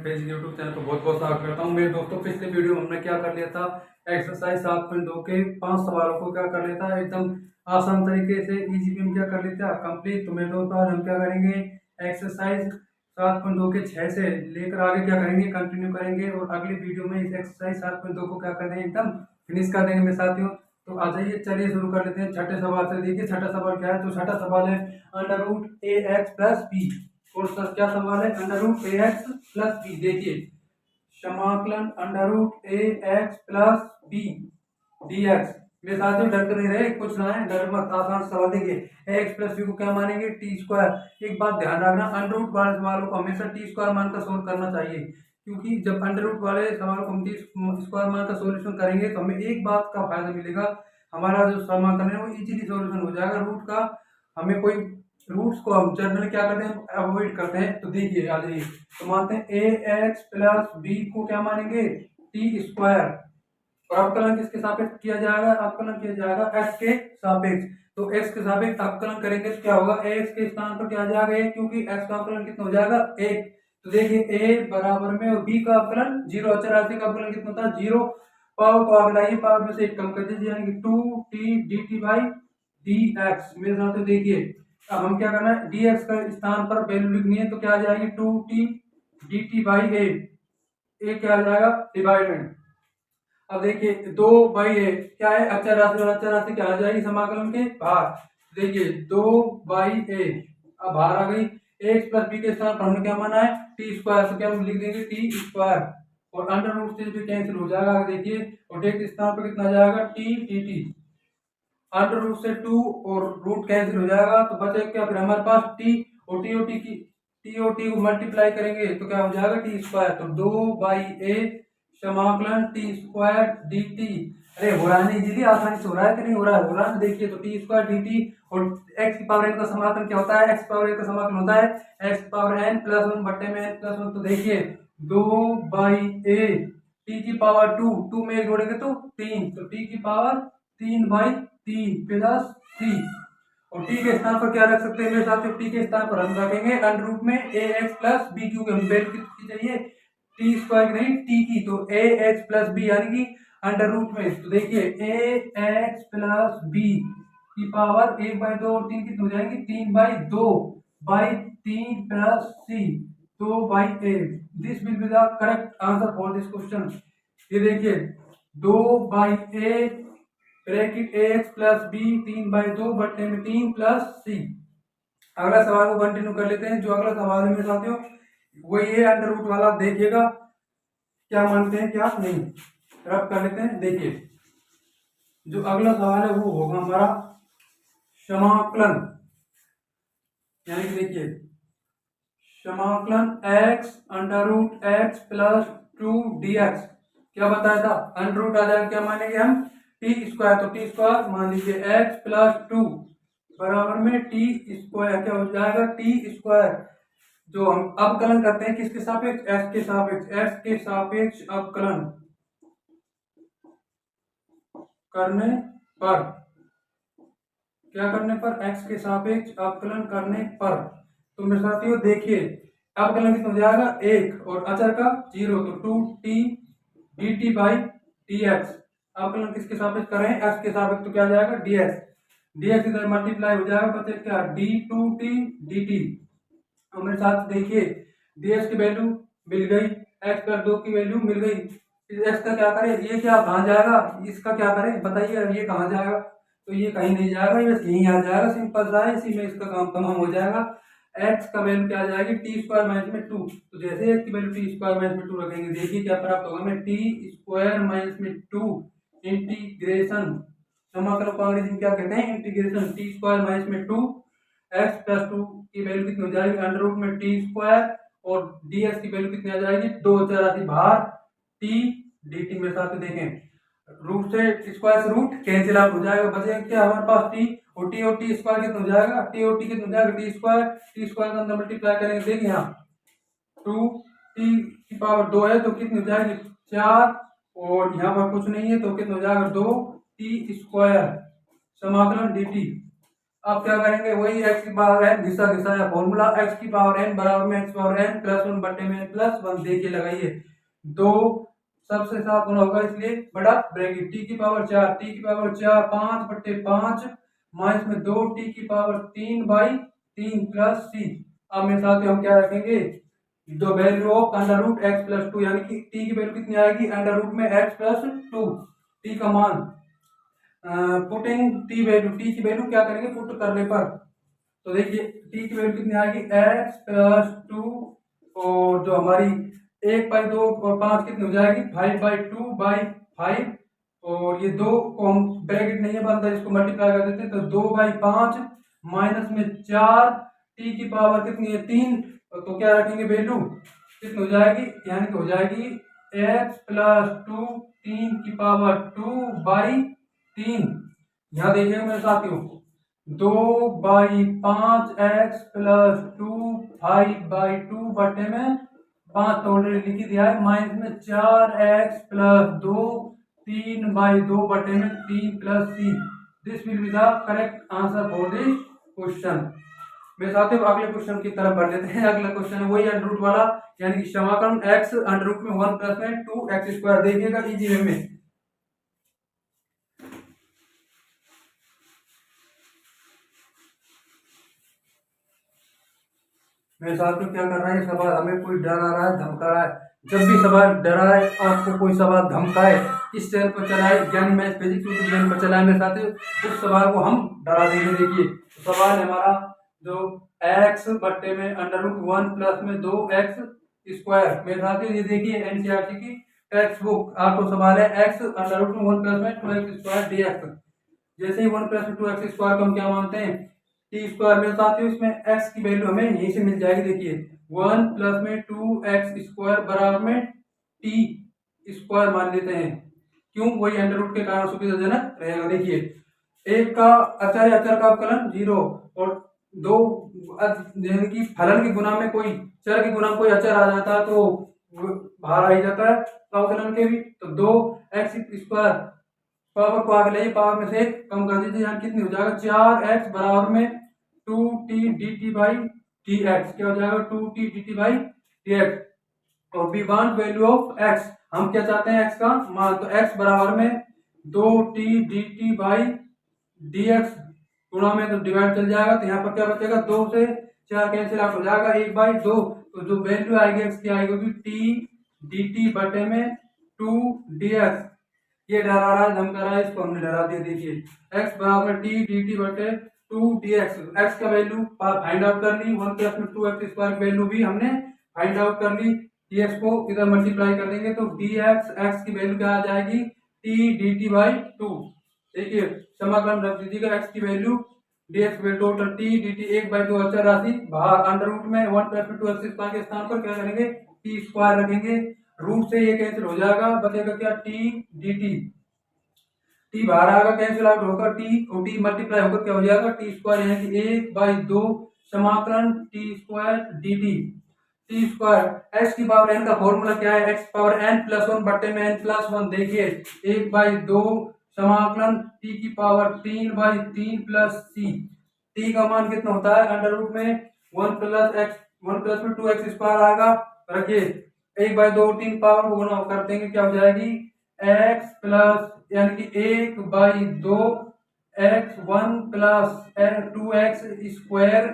Basic YouTube channel को बहुत बहुत स्वागत करता हूँ। मेरे दोस्तों, पिछले वीडियो में हमने क्या कर लिया था, एक्सरसाइज 7.2 के 5 सवालों को क्या कर लिया था, एकदम आसान तरीके से इजी में क्या कर लेते हैं कंप्लीट। तो मेरे दोस्तों, आज हम क्या करेंगे, एक्सरसाइज 7.2 के 6 से लेकर आगे क्या करेंगे, कंटिन्यू करेंगे और अगली वीडियो में इस एक्सरसाइज 7.2 को क्या कर देंगे, एकदम फिनिश कर देंगे मेरे साथियों। तो आ जाइए, चलिए शुरू कर लेते हैं छठे सवाल से। देखिए छठा सवाल क्या है, तो छठा सवाल है under root a x plus b. और सर क्या सवाल है, under root a x plus b. देखिए समाकलन under root a x plus b d x. मेरे साथियों डर कर नहीं रहे, कुछ ना है, डर मत, आसान सवाल। देखिए ए एक्स प्लस बी को क्या मानेंगे, टी स्क्वायर। एक बात ध्यान रखना, अंडर रूट वाले सवालों को हमेशा टी स्क्वायर मानकर सोल्व करना चाहिए, क्योंकि जब अंडर रूट वाले सवालों को हम टी स्क्वायर मानकर सोल्यूशन करेंगे तो हमें एक बात का फायदा मिलेगा, हमारा जो समाकलन है वो इजीली सोल्यूशन हो जाएगा। रूट का हमें कोई रूट्स को हम जनरली क्या करते हैं, अवॉइड करते हैं। तो देखिए आ जाइए, तो मानते हैं ए एक्स प्लस बी को क्या मानेंगे, टी स्क्वायर। और अवकलन किसके सापेक्ष किया जाएगा, अवकलन किया जाएगा एक्स के सापेक्ष। तो एक्स के सापेक्ष अवकलन करेंगे तो क्या होगा, एक्स के स्थान पर क्या आ जाएगा, क्योंकि एक्स का अवकलन कितना हो जाएगा, एक। तो देखिए ए बराबर में और बी का अवकलन जीरो, अचर राशि का अवकलन कितना था, जीरो। पावर को आगे लाइए, पावर में से एक कम कर दीजिए, यानी कि 2t dt बाई dx। मेरे साथ देखिए, अब हम क्या करना है, dx का स्थान पर वैल्यू लिखनी है, तो क्या आ जाएगी 2t dt बाई ए क्या आ जाएगा, डिवाइडेड। अब देखिए 2 बाई ए क्या है, अचर राशि, और अचर राशि क्या आ जाएगी समाकलन के बाहर। देखिए 2 बाई ए, अब बाहर आ गई। एक्स प्लस बी के स्थान पर हमने क्या माना है, टी स्क्वायर, तो क्या हम लिख देंगे टी स्क्वायर। और अंडर रूट से भी कैंसिल हो जाएगा, देखिए, और डेट के स्थान पर कितना जाएगा, T T T. Under root से 2 और रूट कैंसिल हो जाएगा, तो बचेगा क्या फिर हमारे पास टी। और टी और टी को मल्टीप्लाई करेंगे तो क्या हो जाएगा, टी स्क्वायर। तो 2 बाई ए समाकलन टी स्क्वायर डी टी। अरे हो रहा है नहीं इजीली, आसानी से हो रहा है कि नहीं हो रहा है, हो रहा है। देखिए तो टी स्क्वायर डी टी, और एक्स की पावर एन का समाकलन क्या होता है, एक्स पावर एन का समाकलन होता है x power n plus one बट्टे में एन प्लस वन। तो देखिए 2 बाई ए टी की पावर 2 में एक जोड़ेंगे तो 3, तो टी की पावर 3 बाई 3 प्लस 3। और टी के स्थान पर क्या रख सकते हैं मेरे साथ, टी के स्थान पर हम रखेंगे अंडर रूट में ए एक्स प्लस बी, क्योंकि हम वैल्यू कितनी चाहिए, टी स्क्वायर नहीं टी की। तो ए एक्स प्लस बी यानी कि अंडर रूट में, तो देखिए ए एक्स प्लस बी की पावर 1 बाई 2 और 3 कितनी हो जाएगी, 3 by 2 by 3 plus c 2 by a. This will be the correct answer for this question. ये देखिए 2 by a bracket a x plus b 3 by 2 बट्टे में 3 प्लस सी। अगला सवाल को कंटिन्यू कर लेते हैं। जो अगला सवाल है मेरे साथियों वही है अंडर रूट वाला, देखिएगा क्या मानते हैं क्या नहीं, रब कर लेते हैं। देखिए जो अगला सवाल है वो होगा हमारा समाकलन, यानी कि देखिए समाकलन x under root x plus 2 dx। क्या बताया था, अंडर रूट आ जाएगा, क्या मानेंगे हम, टी स्क्वायर। तो टी स्क्वायर मान लीजिए एक्स प्लस 2 बराबर में टी स्क्वायर, क्या हो जाएगा, टी स्क्वायर। जो हम अवकलन करते हैं किसके सापेक्ष, एक्स के सापेक्ष, एक्स के सापेक्ष अवकलन करने पर, क्या करने पर, एक्स के सापेक्ष अवकलन करने पर। तो मेरे साथियों देखिए अवकलन कितना हो जाएगा, 1 और अचर का 0, तो 2t dt बाई dx। अवकलन किसके सापेक्ष करें, एक्स के सापेक्ष, तो क्या आ जाएगा dx, dx इधर मल्टीप्लाई हो जाएगा, बचे क्या d2t dt। और मेरे साथ देखिए dx की वैल्यू मिल गई, x प्लस 2 की वैल्यू मिल गई। x का क्या करें, ये क्या कहाँ जाएगा, इसका क्या करें बताइए, ये कहाँ जाएगा, तो ये कहीं नहीं जाएगा, ये बस यहीं आ जाएगा, सिंपल सा है, इसी में इसका काम तमाम हो जाएगा। x का वैल्यू क्या आ जाएगी, टी स्क्वायर माइनस में 2। तो जैसे x की वैल्यू टी स्क्वायर माइनस में 2 रखेंगे, देखिए क्या प्राप्त होगा, हमें टी स्क्वायर माइनस में 2 इंटीग्रेशन, समाकलन को अंग्रेजी में क्या कहते हैं, इंटीग्रेशन, टी स्क्वायर माइनस में 2 एक्स प्लस 2 की वैल्यू कितनी हो जाएगी, अंडर रूट में टी स्क्वायर, और dx की वैल्यू कितनी आ जाएगी, 2 अचर राशि बाहर टी dt। मेरे साथ देखें रूट से स्क्वायर से रूट कैंसिल आउट हो जाएगा, बचेगा क्या हमारे पास टी, और टी स्क्वायर कितना हो जाएगा, टी कितना हो जाएगा, टी स्क्वायर का अंदर मल्टीप्लाई करेंगे, देखिए यहाँ 2t की पावर 2 है तो कितनी हो जाएगी 4, और यहाँ पर कुछ नहीं है तो कितना हो जाएगा 2t स्क्वायर समाकलन dt। आप क्या करेंगे, वही एक्स की पावर एन घिसा घिसा या फॉर्मूला एक्स की पावर एन बराबर में x power n plus one बटे में प्लस वन देखिए लगाइए। दो सबसे साथ गुना होगा इसलिए बड़ा ब्रैकेट टी की पावर चार, टी की पावर चार 5/5 माइनस में 2 टी की पावर 3/3 प्लस सी। अब मेरे साथ हम क्या रखेंगे, जो value of under root x plus two, यानी कि टी की वैल्यू कितनी आएगी अंडर रूट में एक्स प्लस टू, टी का मान पुटिंग टी वैल्यू, टी की वैल्यू क्या करेंगे पुट करने पर, तो देखिए टी की वैल्यू कितनी आएगी एक्स प्लस टू, और जो हमारी 1/2 और 5 कितनी हो जाएगी 5/2/5, और ये दो को हम ब्रैकेट नहीं है बनता इसको मल्टीप्लाई कर देते हैं तो 2/5 माइनस में 4 टी की पावर कितनी है 3, तो क्या रखेंगे वैल्यू कितनी हो जाएगी, यानी कि हो जाएगी एक्स प्लस टू 3 की पावर 2/3। यहाँ देखिएगा मेरे साथियों 2/5 एक्स प्लस टू 5/2 बटे में 5 तो ऑलरेडी लिख दिया है, माइनस में 4x प्लस 2 3/2 बटे में 3 plus c. This will be the correct answer for this question. मेरे साथियों अगले क्वेश्चन की तरफ बढ़ लेते हैं। अगला क्वेश्चन है वही अंडर रूट वाला, यानी कि समाकलन x अंडर रूट में 1 प्लस में 2x² देखिएगा इजी वे में। मेरे साथ में क्या कर रहा है सवाल, हमें कोई डरा रहा है धमका रहा है, जब भी सवाल डराए आपको कोई सवाल धमकाए इस चैनल पर चलाए, ज्ञानी मैथ फिजिक्स यूट्यूब चैनल पर चलाए मेरे साथियों, उस सवाल को हम डरा देंगे। देखिए तो सवाल है हमारा जो x बट्टे में अंडर रूट 1 प्लस में 2x², मेरे साथियों ये देखिए एनसीईआरटी की टेक्स्ट बुक, आपको सवाल है x अंडर रूट 1 प्लस में 2x² dx। जैसे ही 1 प्लस में 2x² को हम क्या मानते हैं टी स्क्वायर, मेरे साथियों इसमें x की वैल्यू हमें यहीं से मिल जाएगी। देखिए 1 प्लस में 2x² बराबर में t² मान लेते हैं, क्यों, वही अंडर रूट के कारण सुविधाजनक रहेगा। देखिए एक का अचर अचर का अवकलन 0, और दो यानी कि फलन के गुना में कोई चर के गुना में कोई अचर आ जाता है तो बाहर आ ही जाता है अवकलन के भी, तो 2x² पावर को आगे ले पावर में से कम कर दीजिए, यहाँ कितनी हो जाएगा 4x बराबर में 2t dt बाई dx, क्या हो जाएगा 2t dt बाई dx। और we want value of x, हम क्या चाहते हैं x का मान, तो x बराबर में 2t dt बाई dx गुणा में तो डिवाइड चल जाएगा, तो यहाँ पर क्या बचेगा 2 से 4 कैंसिल आउट हो जाएगा 1/2, तो जो वैल्यू आएगी x की आएगी t dt बटे में 2 dx। ये डरा रहा है धमका रहा है, इसको हमने डरा दिया। देखिए x बराबर t dt बटे 2 dx, x का वैल्यू फाइंड आउट कर ली, 1 प्लस में 2x² की वैल्यू भी हमने फाइंड आउट कर ली, dx को इधर मल्टीप्लाई कर देंगे तो dx x की वैल्यू क्या आ जाएगी t dt बाई 2। देखिए समाकलन रख दीजिएगा x की value dx value total t dt 1/2 अचर राशि बाहर अंडर रूट में 1 प्लस में 2x² के स्थान पर क्या करेंगे t² रखेंगे, रूट से ये कैंसिल हो जाएगा, बचेगा क्या t dt, t बाहर आएगा कैंसिल आउट होकर t और t मल्टीप्लाई होकर क्या हो जाएगा t² यानी कि 1/2 समाकलन t² dt। t² x की पावर n का फॉर्मूला क्या है x पावर n प्लस 1 बटे में n प्लस 1, देखिए 1/2 समाकलन t की पावर 3/3 प्लस c, t का मान कितना होता है अंडर रूट में 1 प्लस में 2x² आएगा, रखिए 1/2 3 पावर को गुना कर देंगे क्या हो जाएगी x प्लस यानी कि 1/2 x1 प्लस 2x²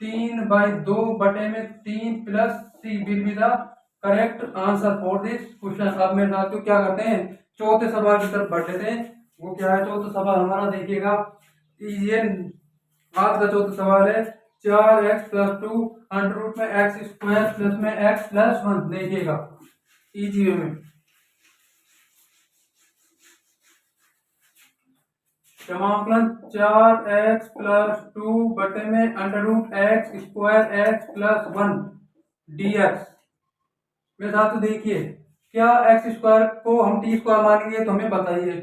3/2 बटे में 3 plus c will be the correct answer for this question. अब मेरे साथियों क्या करते हैं चौथे सवाल की तरफ बढ़ लेते हैं, वो क्या है चौथा सवाल हमारा, देखिएगा ये आज का चौथा सवाल है 4x प्लस 2 अंडर रूट में x² प्लस में x प्लस 1, देखिएगा इजी वे में समाकलन 4x प्लस 2 बटे में under root x² x plus 1 dx। मेरे साथ देखिए क्या x² को हम t² मानेंगे तो हमें बताइए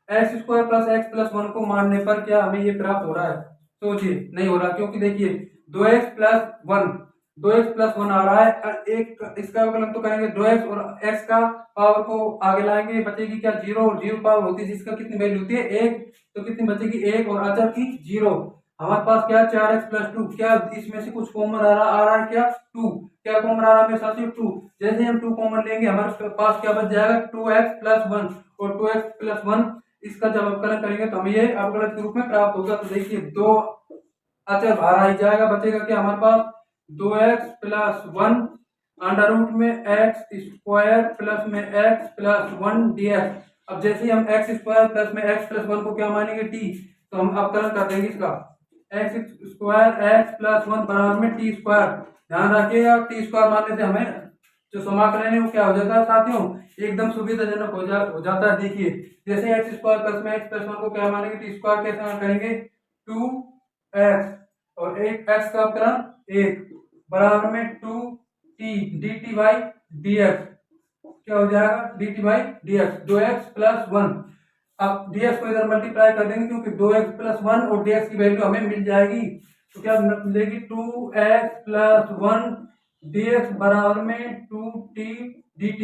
x² प्लस x प्लस 1 को मानने पर क्या हमें ये प्राप्त हो रहा है, सोचिए नहीं हो रहा, क्योंकि देखिए 2x प्लस 1 आ रहा है, एक इसका अवकलन तो करेंगे 2x और x का पावर को आगे लाएंगे, बचेगी क्या 0, और 0 पावर होती है जिसका कितनी वैल्यू होती है 1, तो कितनी बचेगी 1 और अचर की 0, हमारे पास क्या 4x+2, क्या इसमें से कुछ कॉमन आ रहा है, क्या 2, क्या कॉमन आ रहा है मेरे साथियों 2। जैसे हम 2 कॉमन लेंगे हमारे पास क्या बच जाएगा 2x+1, और 2x+1 इसका जब अवकलन करेंगे तो हमें ये अवकलन के रूप में प्राप्त होगा। तो देखिए दो अचर बाहर आ जाएगा, बचेगा क्या हमारे पास 2x+1 अंडर रूट में x² प्लस में x+1 dx। अब जैसे ही हम x² प्लस में x+1 को क्या मानेंगे t, तो हम अवकलन कर देंगे इसका x² x+1 बराबर में t²। ध्यान रखिएगा t² मानने से हमें जो समाकलन है वो क्या हो जाता है साथियों, एकदम सुविधाजनक हो जाता है। देखिए जैसे x² प्लस में x+1 को क्या मानेंगे t² कैसे करेंगे 2x, और एक x का अवकलन 1 बराबर में 2t dt बाई dx। क्या हो जाएगा dt बाई dx 2x+1। अब dx को इधर मल्टीप्लाई कर देंगे क्योंकि 2x+1 और dx की वैल्यू हमें मिल जाएगी, तो क्या मिलेगी 2x+1 dx बराबर में 2t dt।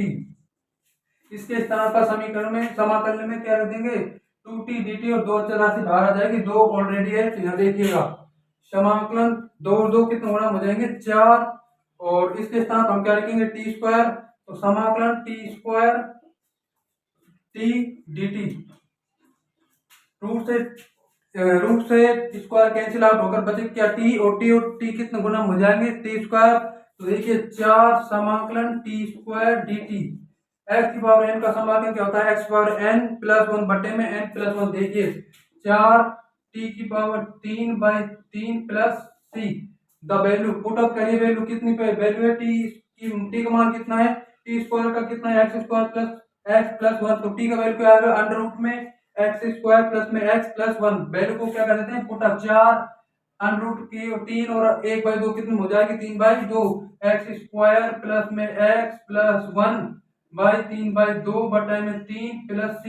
इसके स्थान पर समीकरण में समाकलन में क्या रख देंगे 2t dt, और दो अचर राशि बाहर आ जाएगी, दो ऑलरेडी है। यहाँ देखिएगा समाकलन 2 और 2 कितने गुणा हो जाएंगे 4, और इसके स्थान पर हम क्या लिखेंगे t², तो समाकलन t² t dt। रूट से स्क्वायर कैंसिल आउट होकर बचे क्या t, और t कितने गुना हो जाएंगे t²। तो देखिए 4 समाकलन t² dt। x की पावर n का समाकलन क्या होता है x पावर n प्लस 1 बटे में n+1। देखिए 4 t की power 3/3 plus c। The value put up करिए, वैल्यू कितनी पे वैल्यू है t का मान कितना है t² का कितना है x² प्लस x+1, तो t का वैल्यू क्या आएगा अंडर रूट में x² प्लस में x+1। वैल्यू को क्या कर देते हैं पुट अप 4 अंडर रूट की 3 और 1/2 कितनी हो जाएगी 3/2, x² प्लस में x+1 बाई 3/2 बटे में 3 प्लस c।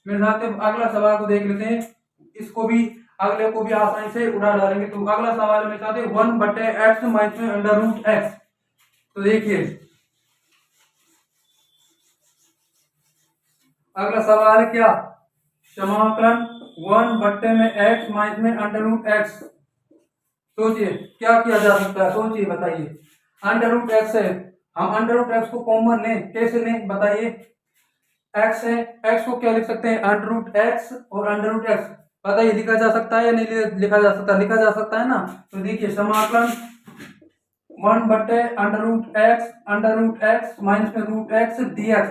मेरे साथ अगला सवाल को देख लेते हैं, इसको भी अगले को भी आसानी से उड़ा डालेंगे। तो अगला सवाल मेरे साथ 1/x माइनस में अंडर रूट x। तो देखिए अगला सवाल है क्या समाकलन 1 में x माइनस में अंडर रूट x। सोचिए क्या किया जा सकता है, सोचिए बताइए। अंडर रूट x है, हम अंडर रूट x को कॉमन लें, कैसे लें बताइए। x है, x को क्या लिख सकते हैं अंडर रूट x, और अंडर रूट x बताइए लिखा जा सकता है या नहीं लिखा जा सकता, लिखा जा सकता है ना। तो देखिए समाकलन 1/√x माइनस में root x dx।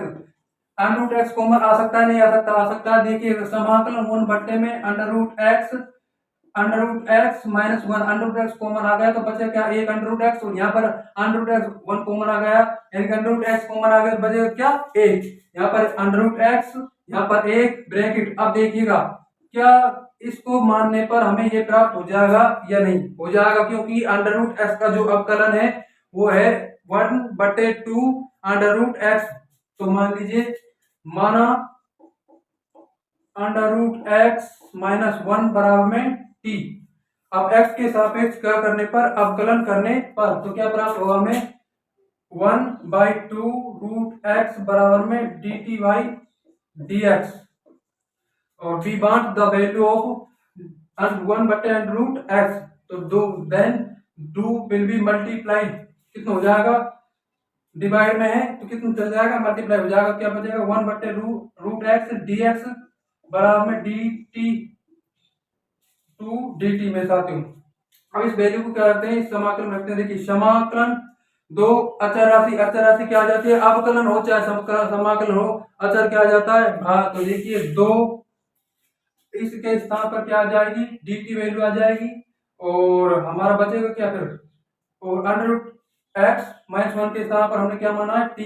Under root x common आ सकता है नहीं आ सकता, आ सकता है। देखिए समाकलन 1 में under root x minus 1, under root x common आ गया तो बचे क्या एक अंडर रूट x, और यहाँ पर अंडर रूट x 1 कॉमन आ गया, यानी कि अंडर रूट x कॉमन आ गया तो बचेगा क्या एक, यहाँ पर अंडर रूट x, यहाँ पर एक ब्रैकेट। अब देखिएगा क्या इसको मानने पर हमें ये प्राप्त हो जाएगा या नहीं हो जाएगा, क्योंकि अंडर रूट x का जो अवकलन है वो है 1/2 अंडर रूट x। तो मान लीजिए माना अंडर रूट x माइनस 1 बराबर में t। अब x के सापेक्ष क्या करने पर अवकलन करने पर तो क्या प्राप्त होगा हमें 1/2 रूट x बराबर में dt बाई dx, और we want the value of 1/√x। तो डू विल बी मल्टीप्लाई, कितना हो जाएगा डिवाइड में है तो कितना चल जाएगा मल्टीप्लाई हो जाएगा, क्या बचेगा 1/√x dx बराबर में dt 2 dt में साथियों। अब इस वैल्यू को क्या करते हैं इस समाकलन में रखते हैं। देखिए समाकलन दो अचर राशि क्या आ जाती है अवकलन हो चाहे समाकलन हो, अचर क्या आ जाता है भाग। तो देखिए दो इसके स्थान पर क्या आ जाएगी dt वैल्यू आ जाएगी, और हमारा बचेगा क्या फिर, और अंडर रूट x माइनस 1 के स्थान पर हमने क्या माना है t,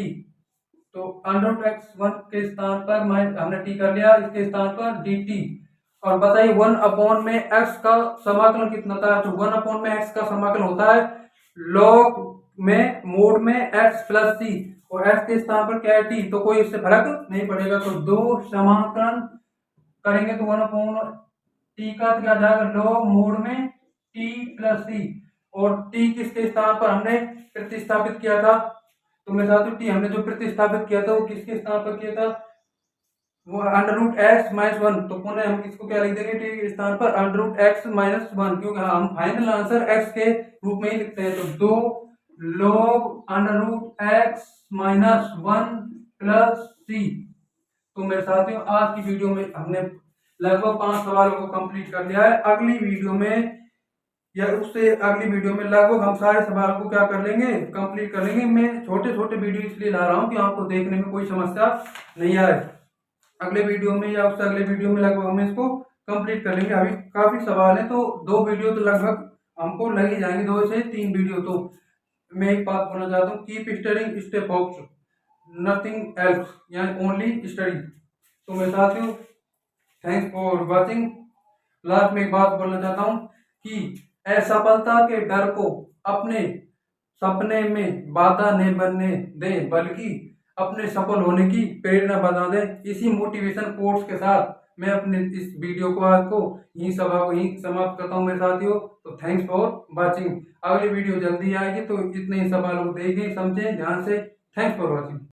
तो अंडर रूट x 1 के स्थान पर हमने t कर लिया, इसके स्थान पर dt। और बताइए 1 में x का समाकलन कितना था, तो 1 में x का समाकलन होता है log में मोड में x प्लस c, और x के स्थान पर क्या है t, तो कोई इससे फर्क नहीं पड़ेगा। तो दो समाकलन करेंगे तो 1/t का क्या जाएगा log मोड में t प्लस c, और t किसके स्थान पर हमने प्रतिस्थापित किया था, तो मेरे साथ t हमने जो प्रतिस्थापित किया था वो किसके स्थान पर किया था वो √x-1, तो पुनः हम इसको क्या लिख देंगे टी के स्थान पर √x-1, क्योंकि हम फाइनल आंसर x के रूप में ही लिखते हैं। तो 2 log √x-1 प्लस c। तो मेरे साथियों, आज की वीडियो में हमने लगभग 5 सवालों को कंप्लीट कर लिया है। अगली वीडियो में या उससे अगली वीडियो में लगभग हम सारे सवालों को क्या कर लेंगे, कंप्लीट कर लेंगे। मैं छोटे छोटे वीडियो इसलिए ला रहा हूँ कि आपको देखने में कोई समस्या नहीं आए। अगले वीडियो में या उससे अगले वीडियो में लगभग हम इसको कंप्लीट कर लेंगे। अभी काफी सवाल है, तो 2 वीडियो तो लगभग हमको लग ही जाएंगे, 2 से 3 वीडियो। तो मैं एक बात बोलना चाहता हूँ, keep studying, stay focused, nothing else, यानी ओनली स्टडी। तो मेरे साथियों, थैंक्स फॉर वॉचिंग। लास्ट में एक बात बोलना चाहता हूँ कि असफलता के डर को अपने सपने में बाधा नहीं बनने दें, बल्कि अपने सफल होने की प्रेरणा बना दें। इसी मोटिवेशन कोट्स के साथ मैं अपने इस वीडियो को आज को यही सभा को यही समाप्त करता हूँ मेरे साथियों। तो थैंक्स फॉर वाचिंग। अगली वीडियो जल्दी आएगी, तो इतने ही सवालों को देखें, समझें ध्यान से। Thanks for watching.